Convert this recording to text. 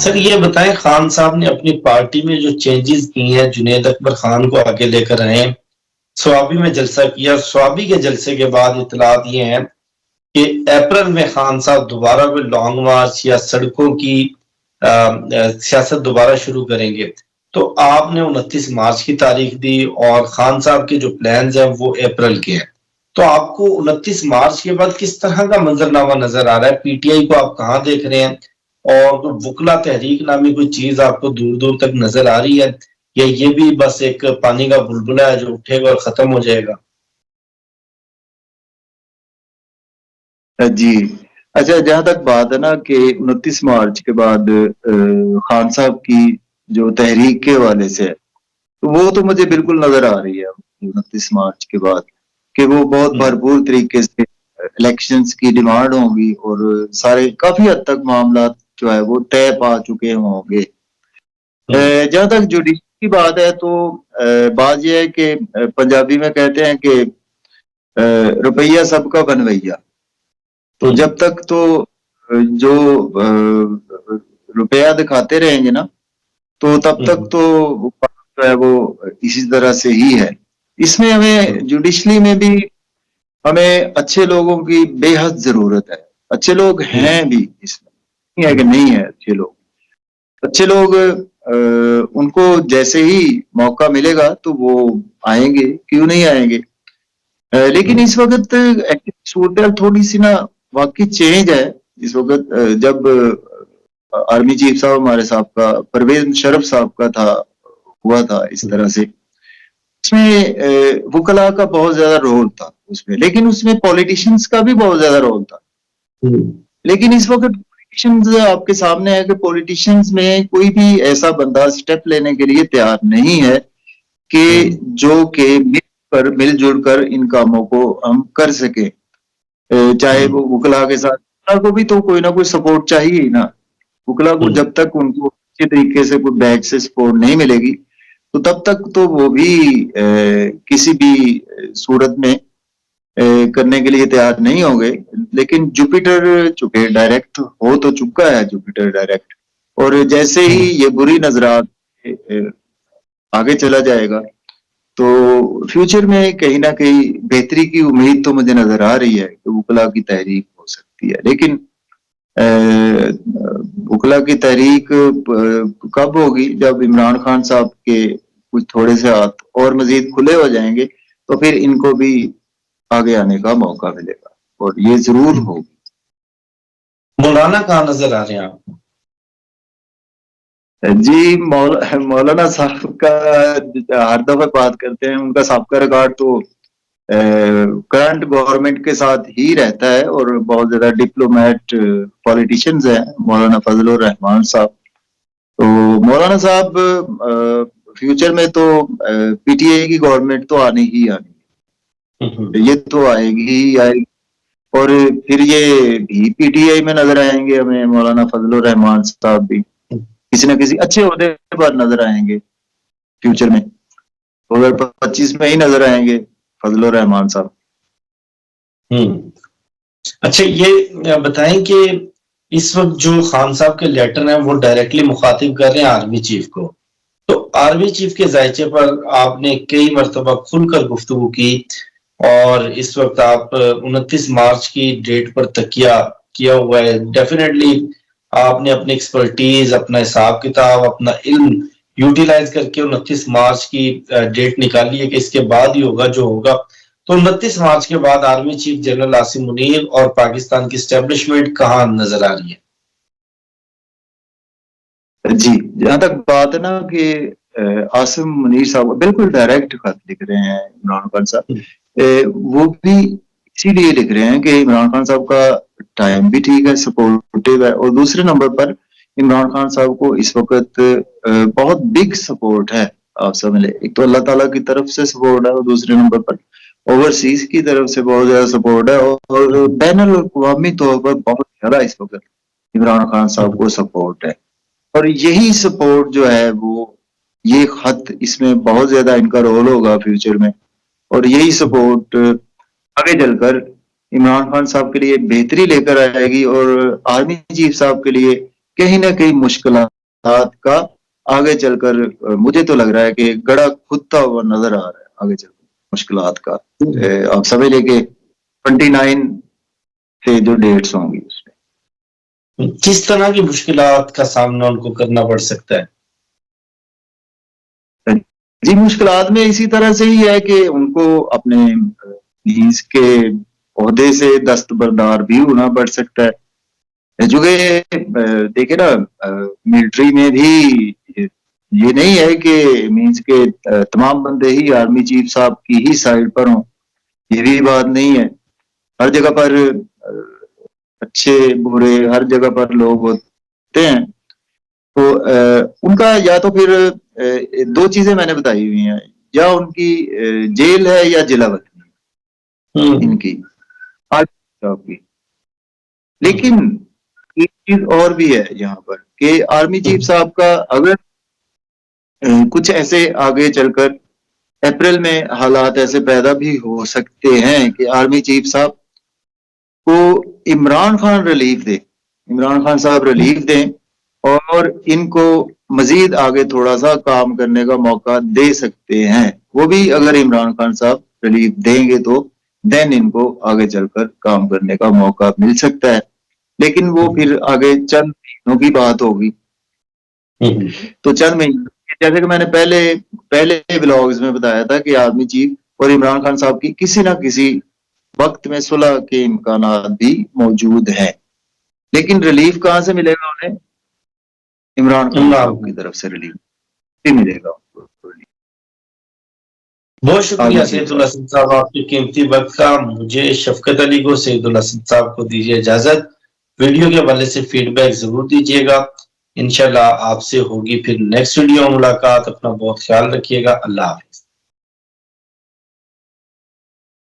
Sir ये बताएं, खान साहब ने अपनी पार्टी में जो चेंजेस की हैं, जुनेद अकबर खान को आगे लेकर आए हैं, स्वाबी में जलसा किया। स्वाबी के जलसे के बाद इतलात ये हैं कि अप्रैल में खान साहब दोबारा कोई लॉन्ग मार्च या सड़कों की सियासत दोबारा शुरू करेंगे। तो आपने 29 मार्च की तारीख दी और खान साहब के जो प्लान्स हैं वो अप्रैल के हैं। तो आपको 29 मार्च के बाद किस तरह का मंजरनामा नजर आ रहा है? पीटीआई को आप कहाँ देख रहे हैं? और तो वुकला तहरीक नामी कोई चीज आपको दूर दूर तक नजर आ रही है, या ये भी बस एक पानी का बुलबुला है जो उठेगा और खत्म हो जाएगा? जी अच्छा, जहां तक बात है ना कि 29 मार्च के बाद खान साहब की जो तहरीक के हवाले से है, तो वो तो मुझे बिल्कुल नजर आ रही है 29 मार्च के बाद कि वो बहुत भरपूर तरीके से इलेक्शंस की डिमांड होगी और सारे काफी हद तक मामला जो है वो तय पा चुके होंगे। जहां तक जुडिशरी की बात है तो बात यह है कि पंजाबी में कहते हैं कि रुपया सबका बनवैया। तो जब तक तो जो रुपया दिखाते रहेंगे ना, तो तब तक तो जो है वो इसी तरह से ही है। इसमें हमें जुडिशरी में भी हमें अच्छे लोगों की बेहद जरूरत है। अच्छे लोग हैं भी, इसमें नहीं है कि नहीं है। अच्छे लोग उनको जैसे ही मौका मिलेगा तो वो आएंगे, क्यों नहीं आएंगे। लेकिन इस वक्त सूरत थोड़ी सी ना वाकई चेंज है। इस वक्त जब आर्मी चीफ साहब हमारे साहब का, परवेज मुशर्रफ साहब का था, हुआ था इस तरह से, उसमें वुकला का बहुत ज्यादा रोल था उसमें, लेकिन उसमें पॉलिटिशियंस का भी बहुत ज्यादा रोल था। लेकिन इस वक्त पॉलिटिशियंस आपके सामने है कि पॉलिटिशियंस में कोई भी ऐसा बंदा स्टेप लेने के लिए तैयार नहीं है कि जो कि मिलजुल कर इन कामों को हम कर सके। चाहे वो वुकला के साथ, वुकला को भी तो कोई ना कोई सपोर्ट चाहिए ही ना। वुकला को जब तक उनको अच्छे तरीके से कोई बैक से सपोर्ट नहीं मिलेगी तो तब तक तो वो भी किसी भी सूरत में करने के लिए तैयार नहीं होंगे। लेकिन जुपिटर चूंकि डायरेक्ट हो तो चुका है, जुपिटर डायरेक्ट, और जैसे ही ये बुरी नजरात आगे चला जाएगा तो फ्यूचर में कहीं ना कहीं बेहतरी की उम्मीद तो मुझे नजर आ रही है कि वुकला की तहरीक हो सकती है। लेकिन वुकला की तहरीक कब होगी? जब इमरान खान साहब के कुछ थोड़े से हाथ और मजीद खुले हो जाएंगे तो फिर इनको भी आगे आने का मौका मिलेगा, और ये जरूर होगी। मौलाना कहाँ नजर आ रहे हैं आपको? जी, मौलाना साहब का हर दफा बात करते हैं, उनका सबका रिकॉर्ड तो करंट गवर्नमेंट के साथ ही रहता है और बहुत ज्यादा डिप्लोमेट पॉलिटिशियंस हैं मौलाना फजलुर रहमान साहब। तो मौलाना साहब फ्यूचर में तो पीटीआई की गवर्नमेंट तो आनी ही आनी, ये तो आएगी ही आएगी, और फिर ये भी पीटीआई में नजर आएंगे हमें मौलाना फजलुर रहमान साहब भी किसी न किसी अच्छे ओहदे पर नजर आएंगे फ्यूचर में। 2025 में ही नजर आएंगे फजलुर रहमान साहब। अच्छा, ये बताएं कि इस वक्त जो खान साहब के लेटर हैं वो डायरेक्टली मुखातिब कर रहे हैं आर्मी चीफ को। तो आर्मी चीफ के जायचे पर आपने कई मरतबा खुलकर गुफ्तगू की और इस वक्त आप 29 मार्च की डेट पर तकिया किया हुआ है। डेफिनेटली आपने अपनी एक्सपर्टीज, अपना हिसाब किताब, अपना इल्म यूटिलाइज करके 29 मार्च की डेट निकाली है कि इसके बाद ही होगा जो होगा। तो 29 मार्च के बाद army chief general Asim Munir और पाकिस्तान की स्टैब्लिशमेंट कहाँ नजर आ रही है? जी, जहां तक बात है ना कि आसिम मुनीर साहब बिल्कुल डायरेक्ट खत लिख रहे हैं इमरान खान साहब, वो भी इसीलिए लिख रहे हैं कि इमरान खान साहब का टाइम भी ठीक है, सपोर्टिव है, और दूसरे नंबर पर इमरान खान साहब को इस वक्त बहुत बिग सपोर्ट है। आप समझ लें, एक तो अल्लाह ताला की तरफ से सपोर्ट है और दूसरे नंबर पर ओवरसीज की तरफ से बहुत ज्यादा सपोर्ट है, और बैनुल अक़वामी तौर पर बहुत ज्यादा इस वक्त इमरान खान साहब को सपोर्ट है। और यही सपोर्ट जो है वो, ये खत, इसमें बहुत ज्यादा इनका रोल होगा फ्यूचर में, और यही सपोर्ट आगे चलकर इमरान खान साहब के लिए बेहतरी लेकर आएगी और आर्मी चीफ साहब के लिए कहीं ना कहीं मुश्किलात का आगे चलकर मुझे तो लग रहा है कि गड़ा खुदता हुआ नजर आ रहा है आगे चलकर मुश्किलात का। आप समझ लें कि 29 से जो डेट्स होंगी उसमें किस तरह की मुश्किलात का सामना उनको करना पड़ सकता है? जी, मुश्किलात में इसी तरह से ही है कि उनको अपने मींस के ओहदे से दस्तबरदार भी होना पड़ सकता है। जो देखे ना, मिलिट्री में भी ये नहीं है कि मींस के तमाम बंदे ही आर्मी चीफ साहब की ही साइड पर हों, ये भी बात नहीं है। हर जगह पर अच्छे बुरे हर जगह पर लोग होते हैं। तो उनका या तो फिर दो चीजें मैंने बताई हुई हैं, या उनकी जेल है या जिलावतनी इनकी की। लेकिन एक चीज और भी है यहाँ पर कि आर्मी चीफ साहब का अगर कुछ ऐसे आगे चलकर अप्रैल में हालात ऐसे पैदा भी हो सकते हैं कि आर्मी चीफ साहब को इमरान खान रिलीफ दे, इमरान खान साहब रिलीफ दें और इनको मजीद आगे थोड़ा सा काम करने का मौका दे सकते हैं। वो भी अगर इमरान खान साहब रिलीफ देंगे तो देन इनको आगे चलकर काम करने का मौका मिल सकता है। लेकिन वो फिर आगे चंद महीनों की बात होगी। तो चंद महीने, जैसे कि मैंने पहले व्लॉग्स में बताया था कि आर्मी चीफ और इमरान खान साहब की किसी ना किसी वक्त में सुलह के इम्कानात भी मौजूद हैं। लेकिन रिलीफ कहां से मिलेगा उन्हें? इमरान खान साहब की तरफ से रिलीफ भी मिलेगा। बहुत शुक्रिया सईदुल हसन साहब आपके कीमती वक्त का। मुझे शफकत अली को, सईदुल हसन साहब को दीजिए इजाजत। वीडियो के हवाले से फीडबैक जरूर दीजिएगा। इंशाल्लाह आपसे होगी फिर नेक्स्ट वीडियो मुलाकात। अपना बहुत ख्याल रखिएगा। अल्लाह हाफ़िज़।